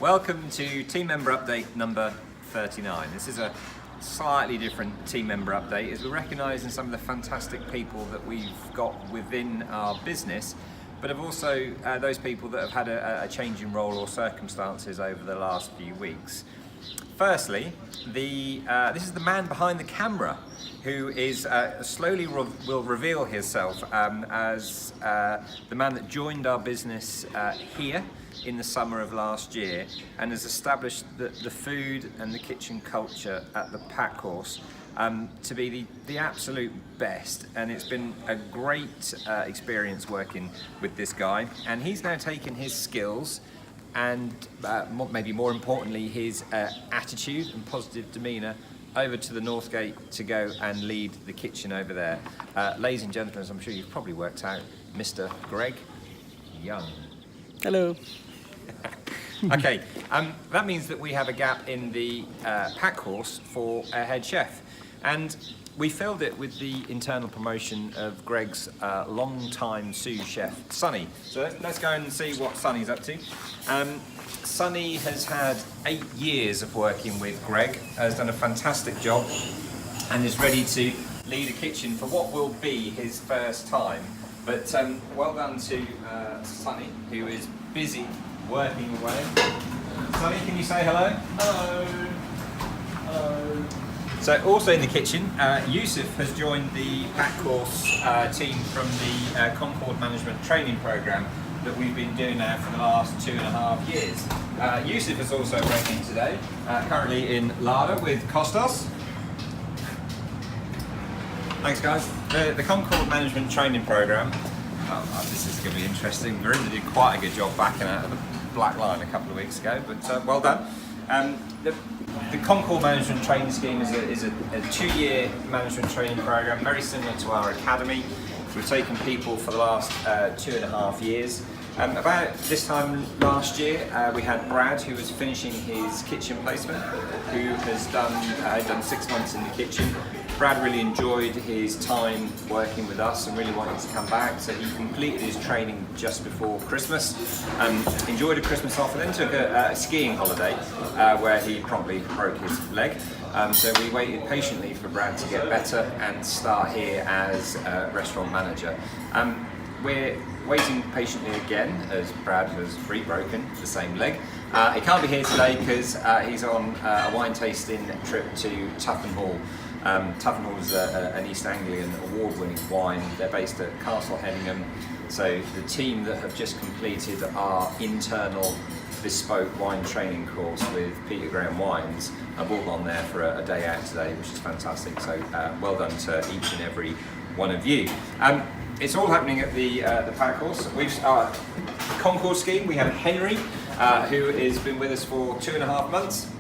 Welcome to Team Member Update number 39. This is a slightly different team member update as we're recognising some of the fantastic people that we've got within our business, but have also those people that have had a change in role or circumstances over the last few weeks. Firstly, this is the man behind the camera who is slowly will reveal himself as the man that joined our business here in the summer of last year and has established the food and the kitchen culture at the Pack Horse to be the absolute best, and it's been a great experience working with this guy, and he's now taken his skills and maybe more importantly his attitude and positive demeanour over to the Northgate to go and lead the kitchen over there. Ladies and gentlemen, as I'm sure you've probably worked out, Mr. Greg Young. Hello. Okay, that means that we have a gap in the Pack Horse for a head chef, and we filled it with the internal promotion of Greg's long-time sous chef, Sonny. So let's go and see what Sonny's up to. Sonny has had 8 years of working with Greg, has done a fantastic job, and is ready to lead a kitchen for what will be his first time. But well done to Sonny, who is busy working away. Sonny, can you say hello? Hello. Hello. So also in the kitchen, Yusuf has joined the Pack Horse team from the Concord Management Training Programme that we've been doing now for the last 2.5 years. Yusuf is also working today, currently in Larder with Kostas. Thanks guys. The Concord Management Training Programme, this is going to be interesting. Marina did quite a good job backing out of the black line a couple of weeks ago, but well done. The Concord Management Training Scheme is a 2-year management training programme, very similar to our academy. We've taken people for the last 2.5 years. About this time last year, we had Brad, who was finishing his kitchen placement, who has done 6 months in the kitchen. Brad really enjoyed his time working with us and really wanted to come back, so he completed his training just before Christmas, enjoyed a Christmas off, and then took a skiing holiday where he promptly broke his leg. So we waited patiently for Brad to get better and start here as restaurant manager. We're waiting patiently again as Brad has re-broken the same leg. He can't be here today because he's on a wine tasting trip to Tuffin Hall. Tuffin Hall is an East Anglian award-winning wine. They're based at Castle Henningham. So the team that have just completed our internal bespoke wine training course with Peter Graham Wines have all gone there for a day out today, which is fantastic. So well done to each and every one of you. It's all happening at the Pack Horse. We've Concord scheme. We have Henry, who has been with us for 2.5 months.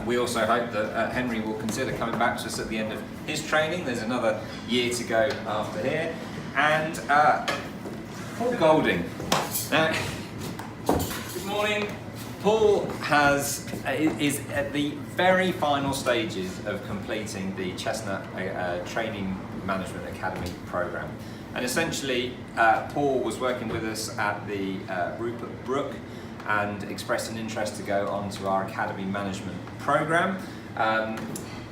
We also hope that Henry will consider coming back to us at the end of his training. There's another year to go after here. And Paul Golding. Now, Good morning. Paul is at the very final stages of completing the Chestnut Training Management Academy programme. And essentially, Paul was working with us at the Rupert Brook and expressed an interest to go on to our Academy Management programme.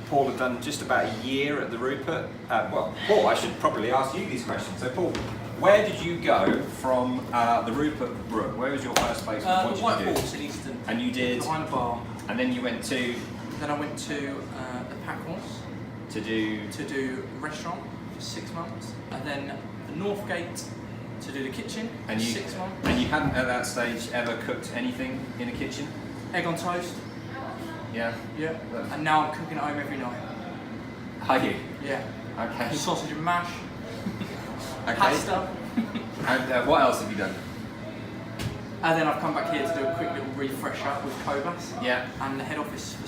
Paul had done just about a year at the Rupert. Well, Paul, I should probably ask you these questions. So Paul, where did you go from the Rupert Brook? Where was your first place? What did The White you do? Horse in Easton. And you did? Behind a bar. And then you went to? Then I went to the Pack Horse To do? to do restaurant for 6 months, and then the Northgate to do the kitchen for 6 months. And you hadn't at that stage ever cooked anything in a kitchen? Egg on toast. Yeah? Yeah. And now I'm cooking at home every night. Are you? Yeah. Okay. Sausage and mash. Okay. Pasta. And what else have you done? And then I've come back here to do a quick little refresher with Cobas. Yeah. And the head office for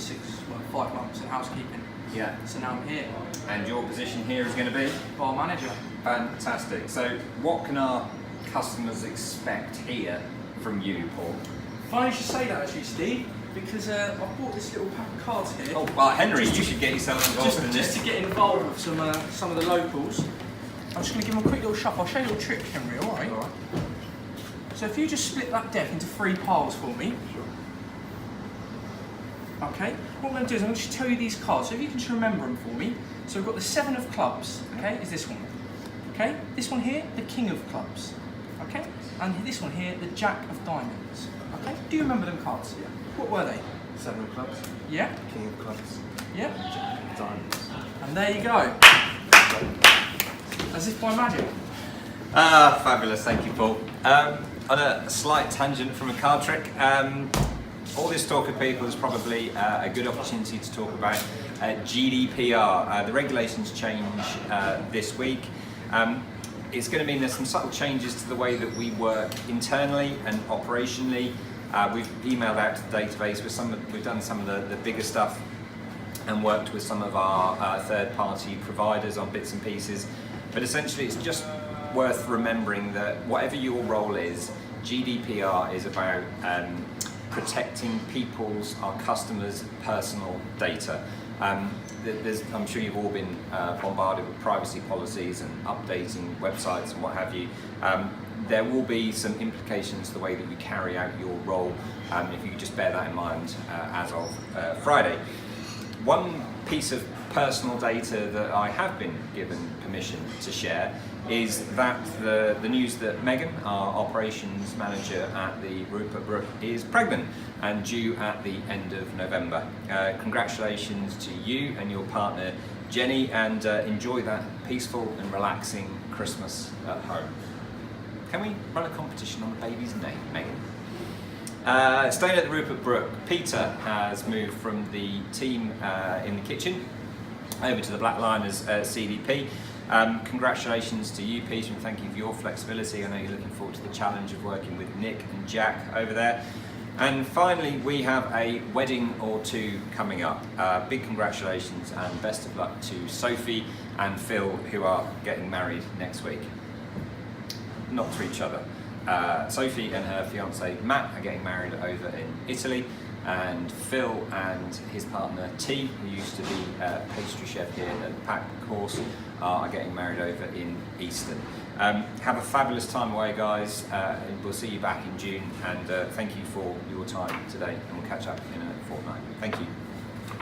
5 months in housekeeping. Yeah. So now I'm here. And your position here is going to be? Bar manager. Fantastic. So what can our customers expect here from you, Paul? Funny you should say that actually, Steve, because I bought this little pack of cards here. Oh, well, Henry, you should get yourself involved in Just this. to get involved with some of the locals. I'm just going to give them a quick little shuffle. I'll show you a little trick, Henry, alright? All right. So if you just split that deck into 3 piles for me. Sure. Okay, what I'm going to do is I'm going to just tell you these cards, so if you can just remember them for me. So we've got the 7 of clubs, okay, is this one. Okay, this one here, the King of clubs. Okay, and this one here, the Jack of diamonds. Okay, do you remember them cards? Yeah. What were they? 7 of clubs, Yeah, King of clubs, yeah, Jack of diamonds. and there you go. As if by magic. Ah, fabulous, thank you, Paul. On a slight tangent from a card trick, all this talk of people is probably a good opportunity to talk about GDPR. The regulations change this week. It's going to mean there's some subtle changes to the way that we work internally and operationally. We've emailed out to the database with we've done some of the bigger stuff and worked with some of our third-party providers on bits and pieces. But essentially, it's just worth remembering that whatever your role is, GDPR is about protecting our customers' personal data. I'm sure you've all been bombarded with privacy policies and updating websites and what have you. There will be some implications to the way that you carry out your role, if you could just bear that in mind as of Friday. One piece of personal data that I have been given permission to share is that the news that Megan, our operations manager at the Rupert Brooke, is pregnant and due at the end of November. Congratulations to you and your partner Jenny, and enjoy that peaceful and relaxing Christmas at home. Can we run a competition on the baby's name, Megan? Staying at the Rupert Brooke, Peter has moved from the team in the kitchen over to the Black Liners CDP. Congratulations to you, Peter, and thank you for your flexibility. I know you're looking forward to the challenge of working with Nick and Jack over there. And finally, we have a wedding or two coming up. Big congratulations and best of luck to Sophie and Phil, who are getting married next week. Not to each other. Sophie and her fiance Matt are getting married over in Italy, and Phil and his partner T, who used to be a pastry chef here at the Pack Course, are getting married over in Easton. Have a fabulous time away, guys, and we'll see you back in June, and thank you for your time today, and we'll catch up in a fortnight. Thank you.